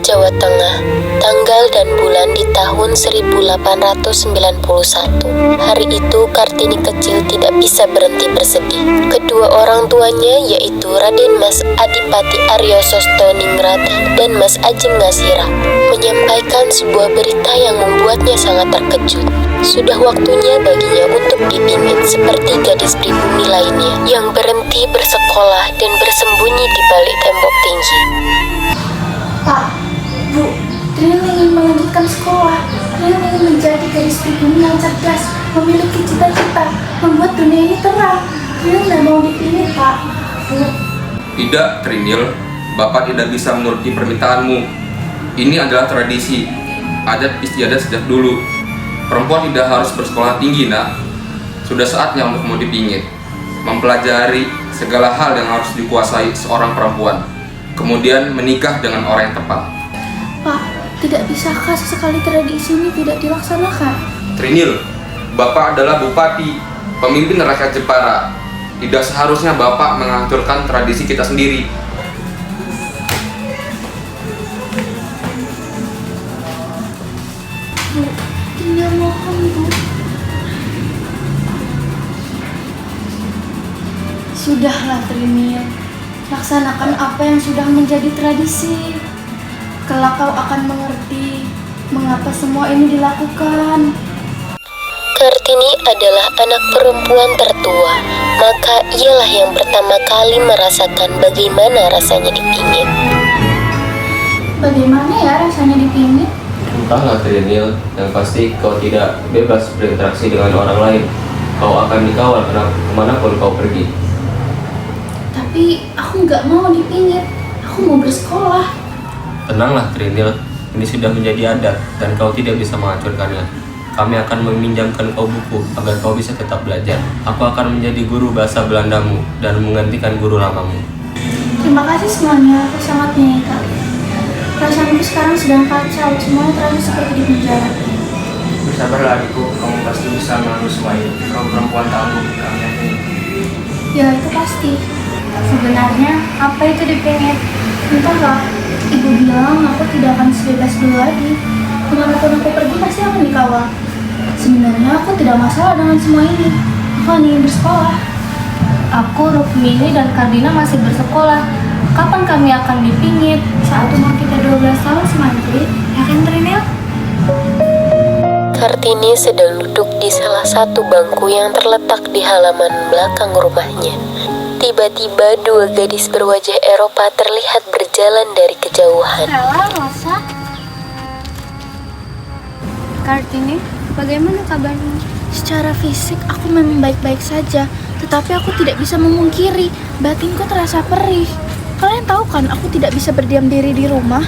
Jawa Tengah, tanggal dan bulan di tahun 1891. Hari itu Kartini kecil tidak bisa berhenti bersedih. Kedua orang tuanya yaitu Raden Mas Adipati Aryo Sostoningrat dan Mas Ajeng Ngasira menyampaikan sebuah berita yang membuatnya sangat terkejut. Sudah waktunya baginya untuk dipingit seperti gadis pribumi lainnya yang berhenti bersekolah dan bersembunyi di balik tembok tinggi. Pak, Bu, Trin ingin melanjutkan sekolah. Trin ingin menjadi gadis pribumi yang cerdas, memiliki cita-cita, membuat dunia ini terang. Trin tidak mau dipingit, Pak. Bu. Tidak, Trinil. Bapak tidak bisa menuruti permintaanmu. Ini adalah tradisi, adat istiadat sejak dulu. Perempuan tidak harus bersekolah tinggi, nak. Sudah saatnya untuk mau dipingit, mempelajari segala hal yang harus dikuasai seorang perempuan, kemudian menikah dengan orang yang tepat. Pak, tidak bisakah sesekali tradisi ini tidak dilaksanakan? Trinil, Bapak adalah bupati, pemimpin rakyat Jepara. Tidak seharusnya Bapak menghancurkan tradisi kita sendiri. Bu, tidak mohon, Bu. Sudahlah, Trinil. Laksanakan apa yang sudah menjadi tradisi. Kelak kau akan mengerti mengapa semua ini dilakukan. Kartini adalah anak perempuan tertua, maka ialah yang pertama kali merasakan bagaimana rasanya dipingit. Bagaimana ya rasanya dipingit? Entahlah Trinil, yang pasti kau tidak bebas berinteraksi dengan orang lain. Kau akan dikawal kemanapun kau pergi. Tapi aku nggak mau dipingit. Aku mau bersekolah. Tenanglah Trinil, ini sudah menjadi adat dan kau tidak bisa menghancurkannya. Kami akan meminjamkan kau buku agar kau bisa tetap belajar. Aku akan menjadi guru bahasa Belandamu dan menggantikan guru lamamu. Terima kasih semuanya, aku sangat menyayangkan. Perasaanku sekarang sedang kacau, semuanya terasa seperti di penjara. Bersabarlah adikku, kamu pasti bisa melalui semua ini. Kau perempuan tangguh, kami yakin. Ya itu pasti. Sebenarnya apa itu dipingit? Entahlah, ibu bilang aku tidak akan sebebas dulu lagi. Kemanapun aku pergi pasti akan dikawal. Sebenarnya aku tidak masalah dengan semua ini. Aku hanya ingin bersekolah. Aku, Rukmini, dan Kardina masih bersekolah. Kapan kami akan dipingit? Saat umur kita 12 tahun semantri, ya kan Trinil? Kartini sedang duduk di salah satu bangku yang terletak di halaman belakang rumahnya. Tiba-tiba dua gadis berwajah Eropa terlihat berjalan dari kejauhan. Stella, Rosa. Kartini, bagaimana kabarmu? Secara fisik aku memang baik-baik saja, tetapi aku tidak bisa memungkiri batinku terasa perih. Kalian tahu kan, aku tidak bisa berdiam diri di rumah.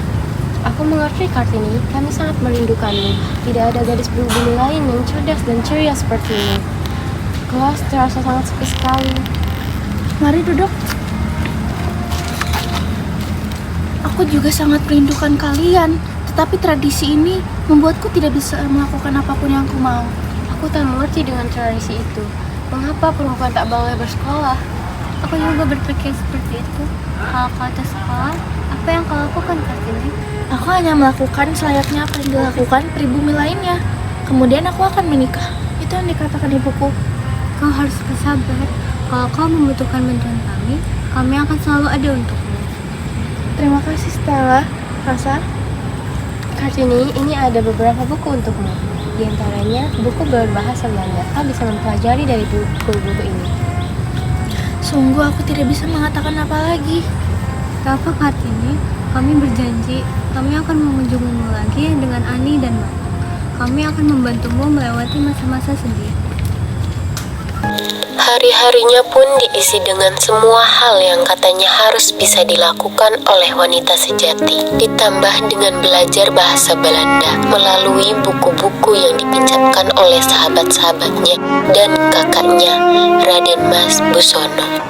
Aku mengerti Kartini, kami sangat merindukanmu. Tidak ada gadis pribumi lain yang cerdas dan ceria seperti ini. Kelas terasa sangat sepi sekali. Mari duduk. Aku juga sangat merindukan kalian, tetapi tradisi ini membuatku tidak bisa melakukan apapun yang aku mau. Aku tak mengerti dengan tradisi itu. Mengapa perempuan tak boleh bersekolah? Aku juga berpikir seperti itu. Kalau kau tak sekolah, apa yang kau lakukan Kartini? Aku hanya melakukan selayaknya apa yang dilakukan pribumi lainnya. Kemudian aku akan menikah. Itu yang dikatakan ibuku. Kau harus bersabar. Kalau kau membutuhkan bantuan kami akan selalu ada untukmu. Terima kasih Stella. Rosa. Kartini, ini ada beberapa buku untukmu. Di antaranya buku berbahasa Belanda. Kau bisa mempelajari dari buku-buku ini. Sungguh aku tidak bisa mengatakan apa lagi. Tak apa Kartini, kami berjanji kami akan mengunjungimu lagi dengan Ani dan Mama. Kami akan membantumu melewati masa-masa sedih. Hari-harinya pun diisi dengan semua hal yang katanya harus bisa dilakukan oleh wanita sejati, ditambah dengan belajar bahasa Belanda melalui buku-buku yang dipinjamkan oleh sahabat-sahabatnya dan kakaknya, Raden Mas Busono.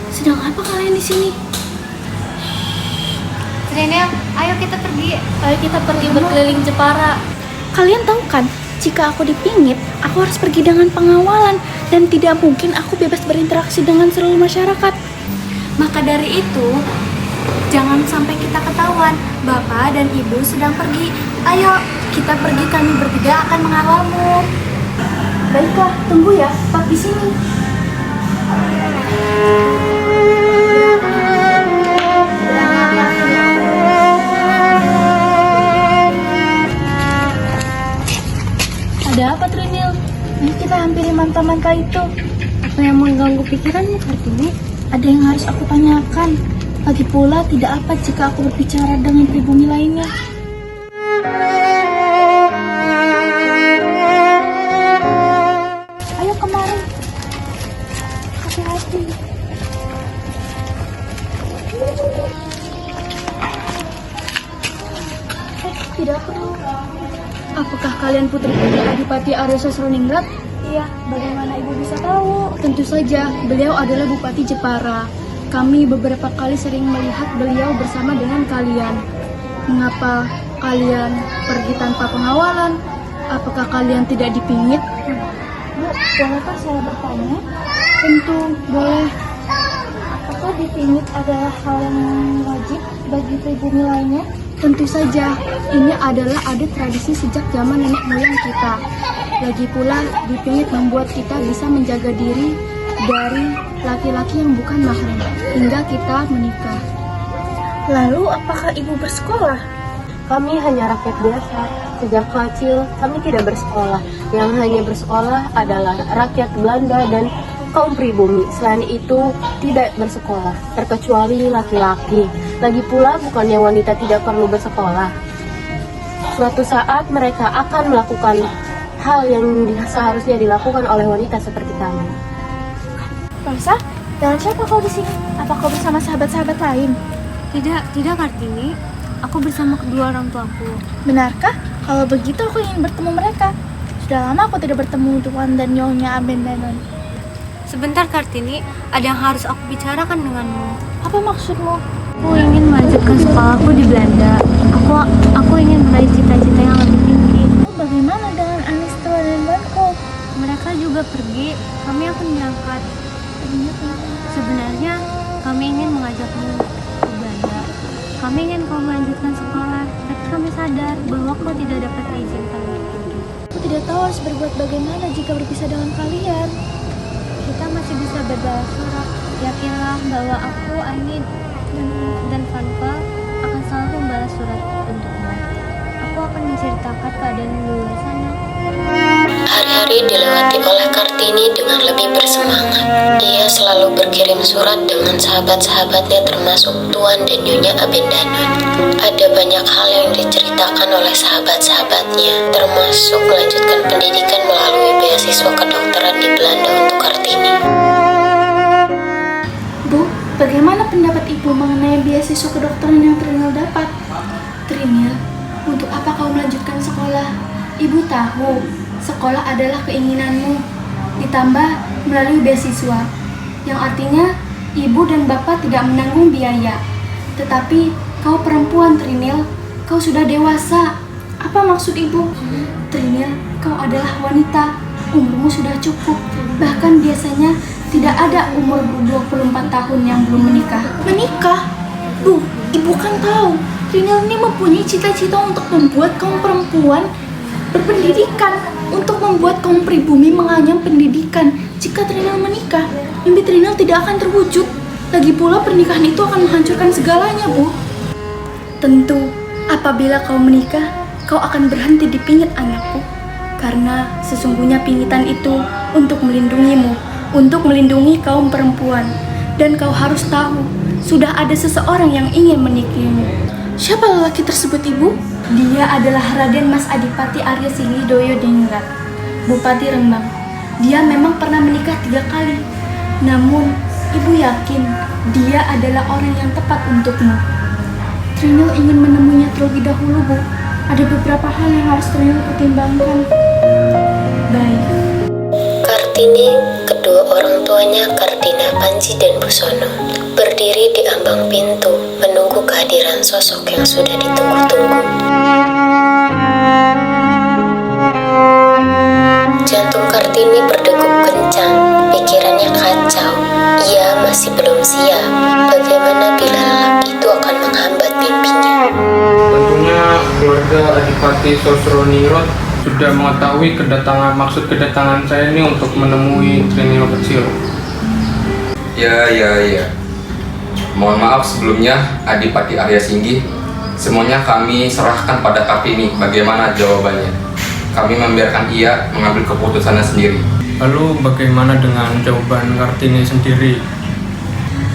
Sedang apa kalian di sini? Trinil, ayo kita pergi. Ayo kita pergi berkeliling Jepara. Kalian tahu kan, jika aku dipingit, aku harus pergi dengan pengawalan dan tidak mungkin aku bebas berinteraksi dengan seluruh masyarakat. Maka dari itu, jangan sampai kita ketahuan Bapak dan Ibu sedang pergi. Ayo, kita pergi, kami bertiga akan mengawalmu. Baiklah, tunggu ya, Pak di sini. Ada apa, Trinil? Ayo kita hampiri manta-manta itu. Apa yang mengganggu pikiranmu, Kartini? Ada yang harus aku tanyakan. Lagi pula tidak apa jika aku berbicara dengan pribumi lainnya. Ayo kemari. Hati-hati. Tidak perlu. Apakah kalian putri-putri Adipati Arya Sosroningrat? Iya, bagaimana ibu bisa tahu? Tentu saja, beliau adalah Bupati Jepara. Kami beberapa kali sering melihat beliau bersama dengan kalian. Mengapa kalian pergi tanpa pengawalan? Apakah kalian tidak dipingit? Bu, bolehkah saya bertanya? Tentu boleh. Apakah dipingit adalah hal yang wajib bagi pribumi lainnya? Tentu saja, ini adalah adat tradisi sejak zaman nenek moyang kita. Lagi pula, dipingit membuat kita bisa menjaga diri dari laki-laki yang bukan mahram hingga kita menikah. Lalu, apakah ibu bersekolah? Kami hanya rakyat biasa. Sejak kecil, kami tidak bersekolah. Yang hanya bersekolah adalah rakyat Belanda dan kaum pribumi. Selain itu, tidak bersekolah, terkecuali laki-laki. Lagi pula, bukannya wanita tidak perlu bersekolah. Suatu saat mereka akan melakukan hal yang seharusnya dilakukan oleh wanita seperti kami. Rosa, dengan siapa kau di sini? Apa kau bersama sahabat-sahabat lain? Tidak Kartini. Aku bersama kedua orang tuaku. Benarkah? Kalau begitu aku ingin bertemu mereka. Sudah lama aku tidak bertemu Tuan dan Nyonya Abendanon. Sebentar Kartini, ada yang harus aku bicarakan denganmu. Apa maksudmu? Aku ingin melanjutkan sekolahku di Belanda. Aku ingin meraih cita-cita yang lebih tinggi. Bagaimana dengan Anisto dan Banko? Mereka juga pergi. Kami akan berangkat. Sebenarnya kami ingin mengajakmu ke Belanda. Kami ingin kau melanjutkan sekolah, tapi kami sadar bahwa kau tidak dapat diizinkan untuk pergi. Aku tidak tahu harus berbuat bagaimana jika berpisah dengan kalian. Kita masih bisa berbalas surat. Yakinlah bahwa aku, Ani, dan Vanpa akan selalu membalas surat untukmu. Aku akan menceritakan keadaan di luar sana. Hari-hari dilewati oleh Kartini dengan lebih bersemangat. Ia selalu berkirim surat dengan sahabat-sahabatnya termasuk Tuan dan Nyonya Abendanon. Ada banyak hal yang diceritakan oleh sahabat-sahabatnya, termasuk melanjutkan pendidikan melalui beasiswa kedokteran di Belanda untuk Kartini. Bu, bagaimana pendapat ibu mengenai beasiswa kedokteran yang Trinil dapat? Trinil, untuk apa kau melanjutkan sekolah? Ibu tahu, sekolah adalah keinginanmu, ditambah melalui beasiswa, yang artinya ibu dan bapak tidak menanggung biaya. Tetapi kau perempuan, Trinil, kau sudah dewasa. Apa maksud ibu? Trinil, kau adalah wanita, umurmu sudah cukup. Bahkan biasanya tidak ada umur 24 tahun yang belum menikah. Menikah? Bu, ibu kan tahu, Trinil ini mempunyai cita-cita untuk membuat kaum perempuan berpendidikan, untuk membuat kaum pribumi menganyam pendidikan. Jika Trinil menikah, mimpi Trinil tidak akan terwujud. Lagi pula pernikahan itu akan menghancurkan segalanya, Bu. Tentu, apabila kau menikah, kau akan berhenti dipingit, anakku. Karena sesungguhnya pingitan itu untuk melindungimu, untuk melindungi kaum perempuan. Dan kau harus tahu, sudah ada seseorang yang ingin menikahimu. Siapa lelaki tersebut, Ibu? Dia adalah Raden Mas Adipati Arya Silidoyo Dingrat, Bupati Rembang. Dia memang pernah menikah 3 kali. Namun, Ibu yakin dia adalah orang yang tepat untukmu. Trinil ingin menemuinya terlebih dahulu, Bu. Ada beberapa hal yang harus Trinil pertimbangkan. Baik. Kartini, kedua orang tuanya Kartina Panji dan Busono, berdiri di ambang pintu menunggu kehadiran sosok yang sudah ditunggu-tunggu. Jantung Kartini berdegup kencang, pikirannya kacau. ia masih belum siap. Bagaimana bila lelaki itu akan menghambat mimpinya? Tentunya keluarga Adipati Sosroningrat sudah mengetahui maksud kedatangan saya ini untuk menemui Trinil kecil. Ya. Mohon maaf sebelumnya, Adipati Arya Singgih. Semuanya kami serahkan pada Kartini. Bagaimana jawabannya? Kami membiarkan ia mengambil keputusannya sendiri. Lalu bagaimana dengan jawaban Kartini sendiri?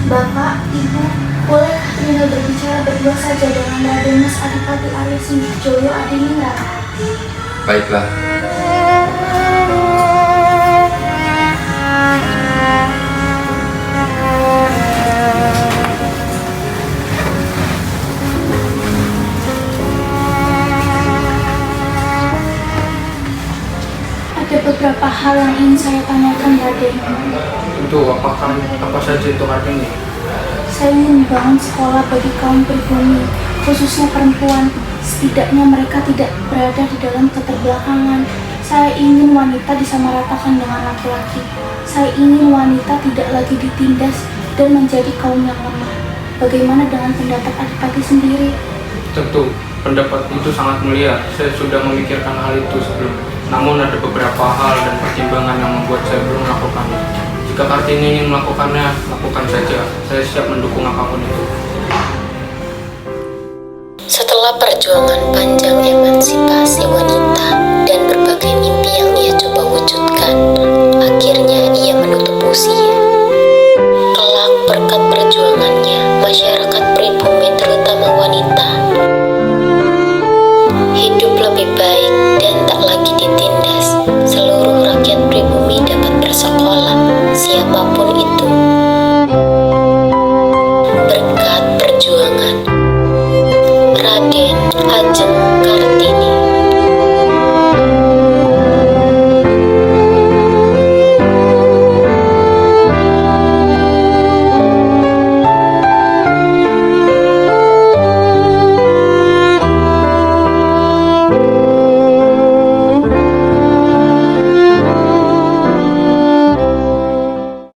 Bapak, Ibu, boleh Trinil berbicara berdua saja dengan Raden Mas Adipati Arya Singgih Joyo Adiningrat? Baiklah. Ada beberapa hal yang ingin saya tanyakan, Raden. Tentu, apa saja itu Kartini? Saya ingin membangun sekolah bagi kaum pribumi, khususnya perempuan. Setidaknya mereka tidak berada di dalam keterbelakangan. Saya ingin wanita disamaratakan dengan laki-laki. Saya ingin wanita tidak lagi ditindas dan menjadi kaum yang lemah. Bagaimana dengan pendapat Adipati sendiri? Tentu, pendapat itu sangat mulia. Saya sudah memikirkan hal itu sebelumnya. Namun ada beberapa hal dan pertimbangan yang membuat saya belum melakukannya. Jika Kartini ingin melakukannya, lakukan saja. Saya siap mendukung apapun itu. Setelah perjuangan panjang emansipasi wanita dan berbagai mimpi yang ia coba wujudkan, akhirnya ia menutup usia. Kelak berkat perjuangannya, masyarakat pribumi terutama wanita hidup lebih baik dan tak lagi ditindas. Seluruh rakyat pribumi dapat bersekolah, siapapun